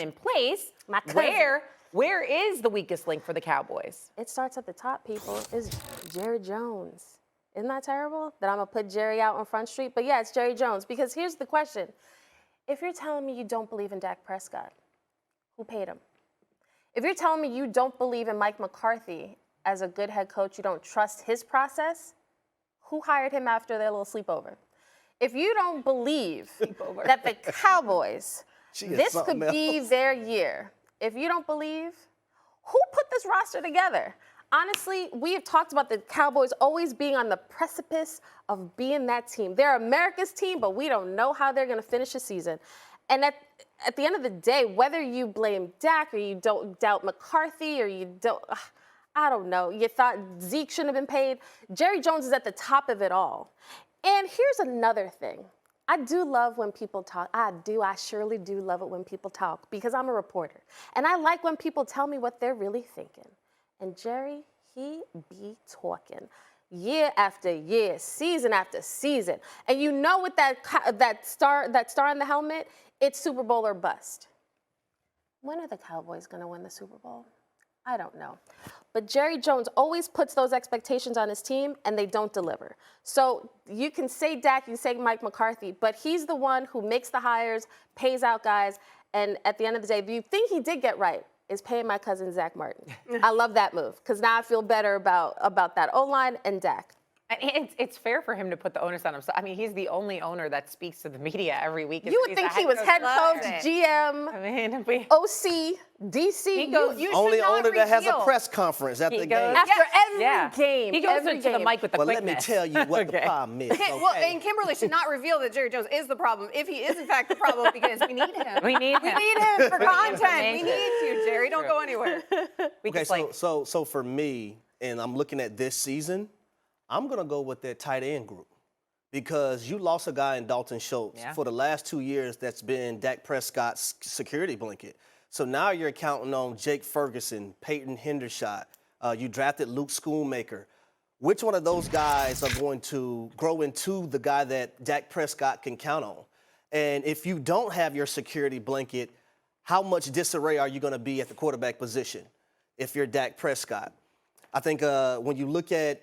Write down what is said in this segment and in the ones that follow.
in place. Where is the weakest link for the Cowboys? It starts at the top, people. It's Jerry Jones. Isn't that terrible that I'm going to put Jerry out on Front Street? But yeah, it's Jerry Jones. Because here's the question. If you're telling me you don't believe in Dak Prescott, who paid him? If you're telling me you don't believe in Mike McCarthy as a good head coach, you don't trust his process, who hired him after their little sleepover? If you don't believe that the Cowboys, this could be their year, if you don't believe, who put this roster together? Honestly, we have talked about the Cowboys always being on the precipice of being that team. They're America's team, but we don't know how they're going to finish the season. And at the end of the day, whether you blame Dak or you don't doubt McCarthy or you don't, I don't know, you thought Zeke shouldn't have been paid, Jerry Jones is at the top of it all. And here's another thing. I do love when people talk. I surely do love it when people talk because I'm a reporter. And I like when people tell me what they're really thinking. And Jerry, he be talking year after year, season after season. And you know with that star in the helmet, it's Super Bowl or bust. When are the Cowboys going to win the Super Bowl? I don't know. But Jerry Jones always puts those expectations on his team, and they don't deliver. So you can say Dak, you can say Mike McCarthy, but he's the one who makes the hires, pays out guys, and at the end of the day, the thing he did get right is paying my cousin Zach Martin. I love that move, because now I feel better about that O-line and Dak. It's fair for him to put the onus on himself. I mean, he's the only owner that speaks to the media every week. You would think he was head coach, GM, OC, DC. Only owner that has a press conference at the game. After every game. He goes into the mic with the quickness. Let me tell you what the problem is. Okay, well, and Kimberly should not reveal that Jerry Jones is the problem if he is, in fact, the problem, because we need him. We need him for content. We need you, Jerry. Don't go anywhere. Okay, so for me, and I'm looking at this season, I'm going to go with that tight end group because you lost a guy in Dalton Schultz for the last 2 years that's been Dak Prescott's security blanket. So now you're counting on Jake Ferguson, Peyton Hendershot. You drafted Luke Schoonmaker. Which one of those guys are going to grow into the guy that Dak Prescott can count on? And if you don't have your security blanket, how much disarray are you going to be at the quarterback position if you're Dak Prescott? I think when you look at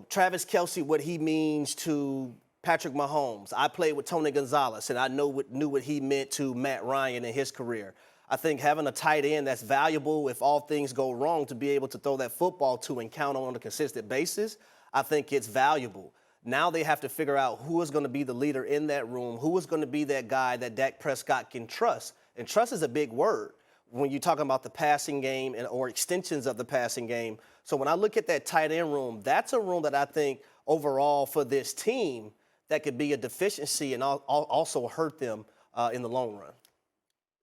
Travis Kelce, what he means to Patrick Mahomes. I played with Tony Gonzalez, and I knew what he meant to Matt Ryan in his career. I think having a tight end that's valuable if all things go wrong to be able to throw that football to and count on a consistent basis, I think it's valuable. Now they have to figure out who is going to be the leader in that room, who is going to be that guy that Dak Prescott can trust. And trust is a big word when you're talking about the passing game or extensions of the passing game. So when I look at that tight end room, that's a room that I think overall for this team that could be a deficiency and also hurt them in the long run.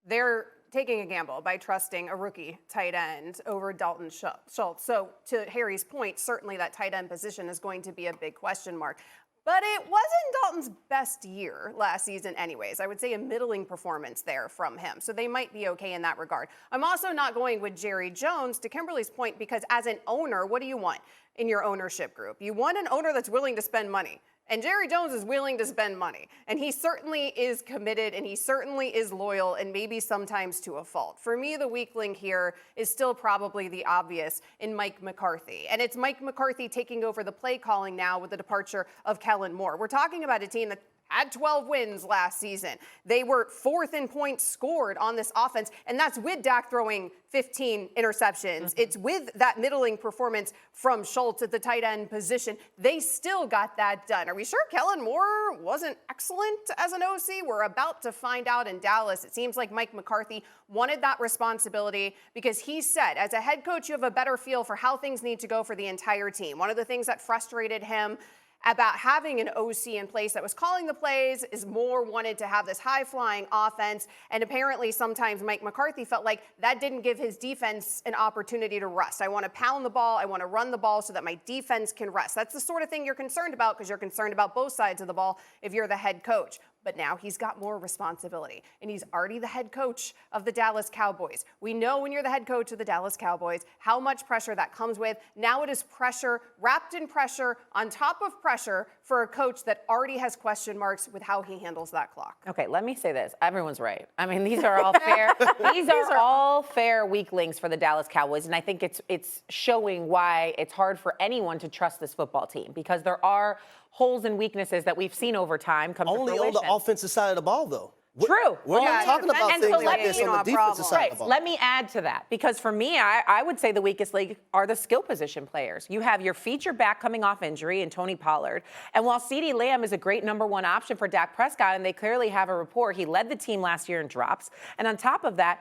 They're taking a gamble by trusting a rookie tight end over Dalton Schultz. So to Harry's point, certainly that tight end position is going to be a big question mark. But it wasn't Dalton's best year last season anyways. I would say a middling performance there from him. So they might be okay in that regard. I'm also not going with Jerry Jones, to Kimberly's point, because as an owner, what do you want in your ownership group? You want an owner that's willing to spend money. And Jerry Jones is willing to spend money. And he certainly is committed, and he certainly is loyal, and maybe sometimes to a fault. For me, the weak link here is still probably the obvious in Mike McCarthy. And it's Mike McCarthy taking over the play calling now with the departure of Kellen Moore. We're talking about a team that had 12 wins last season. They were fourth in points scored on this offense, and that's with Dak throwing 15 interceptions. It's with that middling performance from Schultz at the tight end position. They still got that done. Are we sure Kellen Moore wasn't excellent as an OC? We're about to find out in Dallas. It seems like Mike McCarthy wanted that responsibility because he said, as a head coach, you have a better feel for how things need to go for the entire team. One of the things that frustrated him about having an OC in place that was calling the plays is Moore wanted to have this high-flying offense, and apparently sometimes Mike McCarthy felt like that didn't give his defense an opportunity to rest. I want to pound the ball, I want to run the ball so that my defense can rest. That's the sort of thing you're concerned about because you're concerned about both sides of the ball if you're the head coach. But now he's got more responsibility, and he's already the head coach of the Dallas Cowboys. We know when you're the head coach of the Dallas Cowboys how much pressure that comes with. Now it is pressure, wrapped in pressure, on top of pressure for a coach that already has question marks with how he handles that clock. Okay, let me say this. Everyone's right. I mean, these are all fair. These are all fair weaklings for the Dallas Cowboys, and I think it's showing why it's hard for anyone to trust this football team, because there are holes and weaknesses that we've seen over time come to Only fruition. on the offensive side of the ball, though. True. We're not talking about and things so like let this me- on the defensive side of the ball. Let me add to that, because for me, I would say the weakest league are the skill position players. You have your feature back coming off injury in Tony Pollard. And while CeeDee Lamb is a great number one option for Dak Prescott, and they clearly have a rapport, he led the team last year in drops. And on top of that,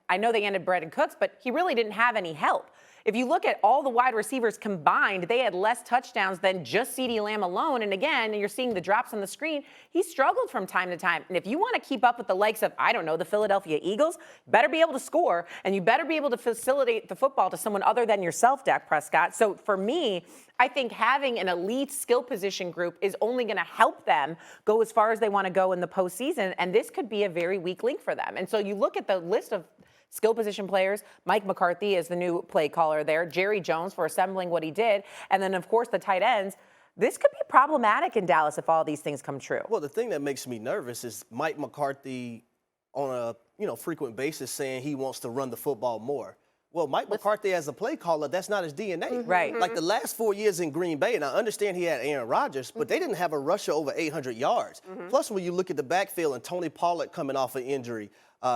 I know they ended Brandon Cooks, but he really didn't have any help. If you look at all the wide receivers combined, they had less touchdowns than just CeeDee Lamb alone. And again, you're seeing the drops on the screen. He struggled from time to time. And if you want to keep up with the likes of, I don't know, the Philadelphia Eagles, better be able to score, and you better be able to facilitate the football to someone other than yourself, Dak Prescott. So for me, I think having an elite skill position group is only going to help them go as far as they want to go in the postseason. And this could be a very weak link for them. And so you look at the list of skill position players. Mike McCarthy is the new play caller there. Jerry Jones for assembling what he did. And then, of course, the tight ends. This could be problematic in Dallas if all these things come true. Well, the thing that makes me nervous is Mike McCarthy on a frequent basis saying he wants to run the football more. Well, Mike McCarthy as a play caller, that's not his DNA. Right. Like the last 4 years in Green Bay, and I understand he had Aaron Rodgers, but they didn't have a rusher over 800 yards. Plus, when you look at the backfield and Tony Pollard coming off an injury,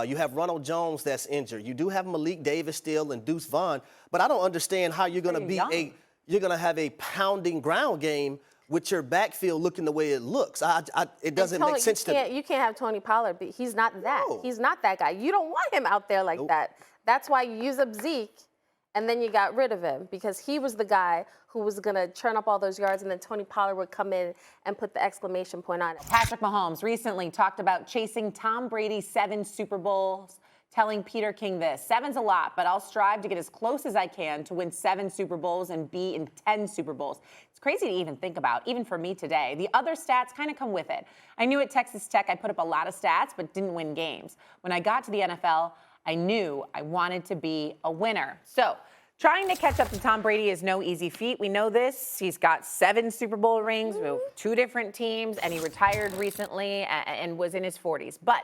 you have Ronald Jones that's injured. You do have Malik Davis still and Deuce Vaughn, but I don't understand how you're going to have a pounding ground game with your backfield looking the way it looks. It doesn't make sense to me. You can't have Tony Pollard, but he's not that. No. He's not that guy. You don't want him out there like that. That's why you use up Zeke, and then you got rid of him, because he was the guy who was going to churn up all those yards, and then Tony Pollard would come in and put the exclamation point on it. Patrick Mahomes recently talked about chasing Tom Brady's 7 Super Bowls, telling Peter King this: 7's a lot, but I'll strive to get as close as I can to win 7 Super Bowls and be in 10 Super Bowls. It's crazy to even think about, even for me today. The other stats kind of come with it. I knew at Texas Tech I put up a lot of stats, but didn't win games. When I got to the NFL, I knew I wanted to be a winner. So trying to catch up to Tom Brady is no easy feat. We know this. He's got 7 Super Bowl rings with 2 different teams, and he retired recently and was in his 40s. But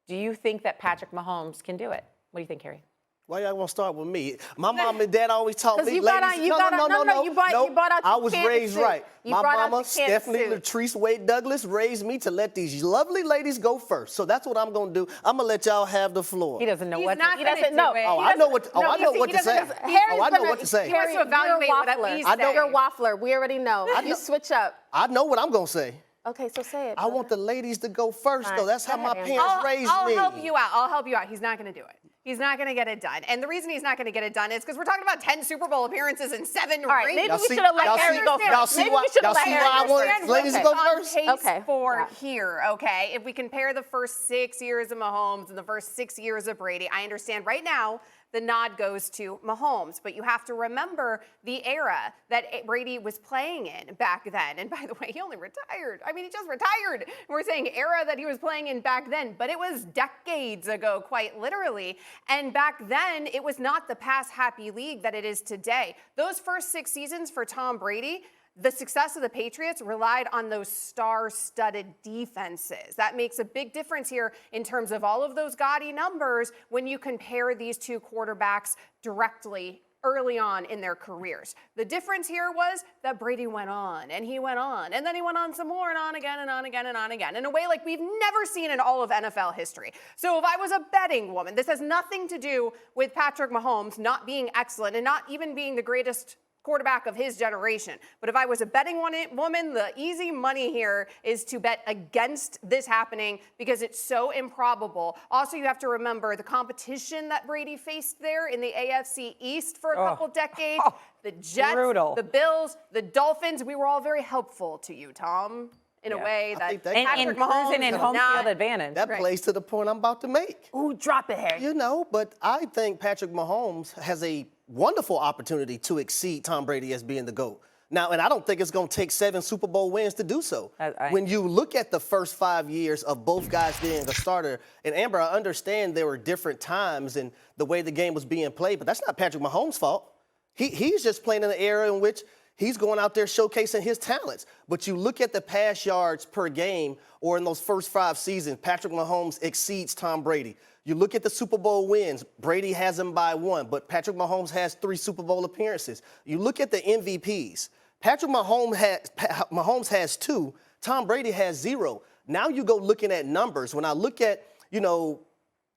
do you think that Patrick Mahomes can do it? What do you think, Harry? Why y'all want to start with me? My mom and dad always taught me, You brought out you brought out your I was Kansas raised suit. right. You My brought out mama, the Kansas Stephanie suit. Latrice Wade Douglas, raised me to let these lovely ladies go first. So that's what I'm going to do. I'm going to let y'all have the floor. He doesn't know He's what not to gonna do. do it. Oh, I know what. I know what to say. I know what to say. He wants to evaluate what we say. You're a waffler. We already know. You switch up. I know what I'm going to say. Okay, so say it. I want the ladies to go first, though. Fine. That's how Go my ahead, parents Andrew. raised I'll me. help you out. I'll help you out. He's not going to do it. He's not going to get it done. And the reason he's not going to get it done is because we're talking about 10 Super Bowl appearances and 7 rings. All right, maybe Y'all we see- should have let y'all Harry see- go y'all first. see Maybe why- we should y'all have let see Harry why I go want first. ladies to Okay. go on first? pace Okay. for Yeah. here, okay? If we compare the first 6 years of Mahomes and the first 6 years of Brady, I understand right now the nod goes to Mahomes, but you have to remember the era that Brady was playing in back then. And by the way, he only retired. I mean, he just retired. We're saying era that he was playing in back then, but it was decades ago, quite literally. And back then, it was not the pass-happy league that it is today. Those first 6 seasons for Tom Brady, the success of the Patriots relied on those star-studded defenses. That makes a big difference here in terms of all of those gaudy numbers when you compare these two quarterbacks directly early on in their careers. The difference here was that Brady went on, and he went on, and then he went on some more, and on again, and on again, and on again, in a way like we've never seen in all of NFL history. So if I was a betting woman, this has nothing to do with Patrick Mahomes not being excellent and not even being the greatest quarterback of his generation. But if I was a betting woman, the easy money here is to bet against this happening because it's so improbable. Also, you have to remember the competition that Brady faced there in the AFC East for a couple decades. The Jets, brutal. the Bills, the Dolphins. We were all very helpful to you, Tom, in a way that think that- And Patrick cruising Mahomes in is home not. field advantage. That plays to the point I'm about to make. Ooh, drop it, Harry. You know, but I think Patrick Mahomes has a wonderful opportunity to exceed Tom Brady as being the GOAT. Now, and I don't think it's going to take 7 Super Bowl wins to do so. When you look at the first 5 years of both guys being a starter, and Amber, I understand there were different times and the way the game was being played, but that's not Patrick Mahomes' fault. He's just playing in an era in which he's going out there showcasing his talents. But you look at the pass yards per game, or in those first 5 seasons, Patrick Mahomes exceeds Tom Brady. You look at the Super Bowl wins, Brady has him by 1, but Patrick Mahomes has 3 Super Bowl appearances. You look at the MVPs. Patrick Mahomes has 2, Tom Brady has 0. Now you go looking at numbers. When I look at,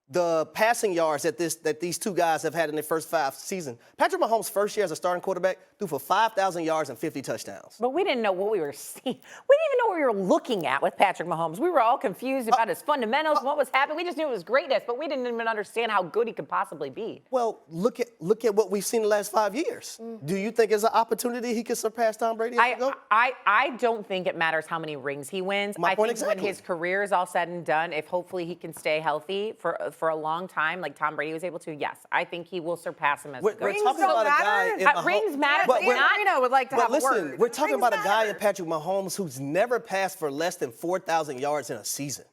the passing yards that these 2 guys have had in their first 5 seasons. Patrick Mahomes' first year as a starting quarterback threw for 5,000 yards and 50 touchdowns. But we didn't know what we were seeing. We didn't even know what we were looking at with Patrick Mahomes. We were all confused about his fundamentals, what was happening. We just knew it was greatness, but we didn't even understand how good he could possibly be. Well, look at what we've seen the last 5 years. Do you think there's an opportunity he could surpass Tom Brady? I don't think it matters how many rings he wins. I think when his career is all said and done, if hopefully he can stay healthy for a long time, like Tom Brady was able to, yes, I think he will surpass him as the GOAT. We're talking about a guy. Rings matter, but Marino would like to have a word. We're talking about a guy in Patrick Mahomes who's never passed for less than 4,000 yards in a season.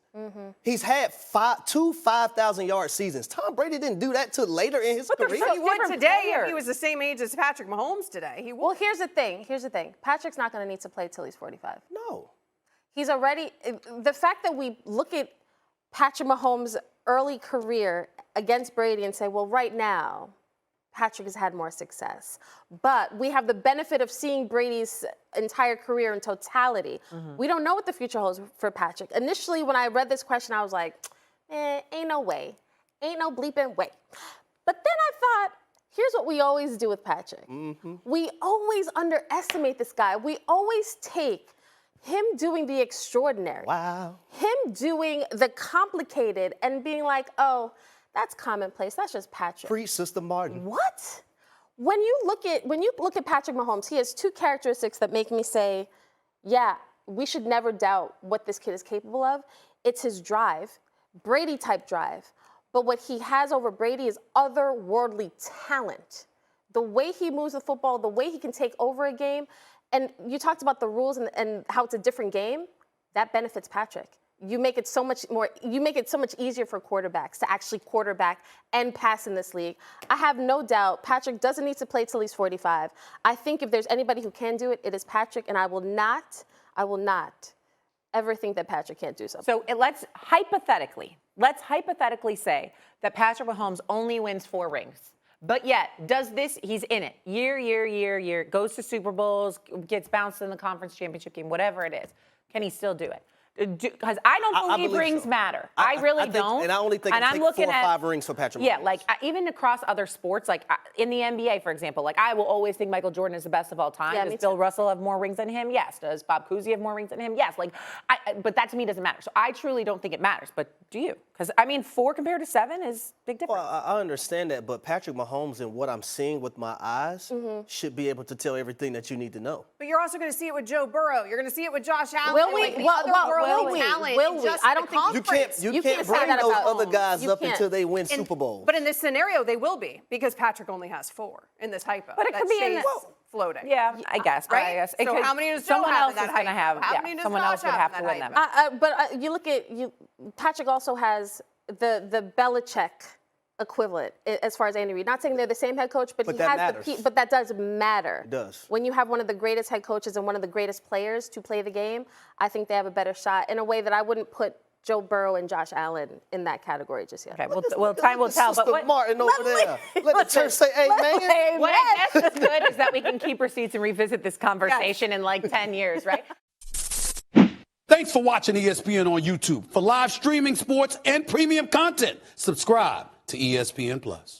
He's had 2 5,000-yard seasons. Tom Brady didn't do that till later in his career. He would today if he was the same age as Patrick Mahomes today. He would. Well, here's the thing. Patrick's not going to need to play till he's 45. No. He's already – the fact that we look at Patrick Mahomes' early career against Brady and say, well, right now, Patrick has had more success. But we have the benefit of seeing Brady's entire career in totality. We don't know what the future holds for Patrick. Initially, when I read this question, I was like, ain't no way. Ain't no bleeping way. But then I thought, here's what we always do with Patrick. We always underestimate this guy. We always take him doing the extraordinary. Wow. Him doing the complicated and being like, oh, that's commonplace. That's just Patrick. Preach, Sister Martin. What? When you look at Patrick Mahomes, he has 2 characteristics that make me say, yeah, we should never doubt what this kid is capable of. It's his drive, Brady-type drive. But what he has over Brady is otherworldly talent. The way he moves the football, the way he can take over a game. And you talked about the rules and how it's a different game. That benefits Patrick. You make it so much easier for quarterbacks to actually quarterback and pass in this league. I have no doubt Patrick doesn't need to play till he's 45. I think if there's anybody who can do it, it is Patrick, and I will not ever think that Patrick can't do something. So let's hypothetically say that Patrick Mahomes only wins 4 rings. But yet, he's in it year, goes to Super Bowls, gets bounced in the conference championship game, whatever it is. Can he still do it? Because I don't believe rings matter. I really don't. And I only think it takes 4 or 5 rings for Patrick Mahomes. Yeah, like even across other sports, like in the NBA, for example, like I will always think Michael Jordan is the best of all time. Yeah, Does Bill Russell have more rings than him? Yes. Does Bob Cousy have more rings than him? Yes. But that to me doesn't matter. So I truly don't think it matters. But do you? Because 4 compared to 7 is a big difference. Well, I understand that, but Patrick Mahomes and what I'm seeing with my eyes should be able to tell everything that you need to know. But you're also going to see it with Joe Burrow. You're going to see it with Josh Allen. Will we? Will we? I don't think you can't bring those other guys up until they win Super Bowls. But in this scenario, they will be because Patrick only has 4 in this hypo. But it could be floating. Yeah, I guess. Right? I guess. So how many does Joe have in that hype? How many does someone Josh else would have to win them. But you look at Patrick also has the Belichick equivalent as far as Andy Reid. Not saying they're the same head coach, but he has but that does matter. It does. When you have one of the greatest head coaches and one of the greatest players to play the game, I think they have a better shot in a way that I wouldn't put Joe Burrow and Josh Allen in that category just yet. Okay, well, time will tell. But what Martin over there? Let the church say amen. What I guess is good is that we can keep receipts and revisit this conversation in like 10 years, right? Thanks for watching ESPN on YouTube. For live streaming, sports, and premium content, subscribe to ESPN+.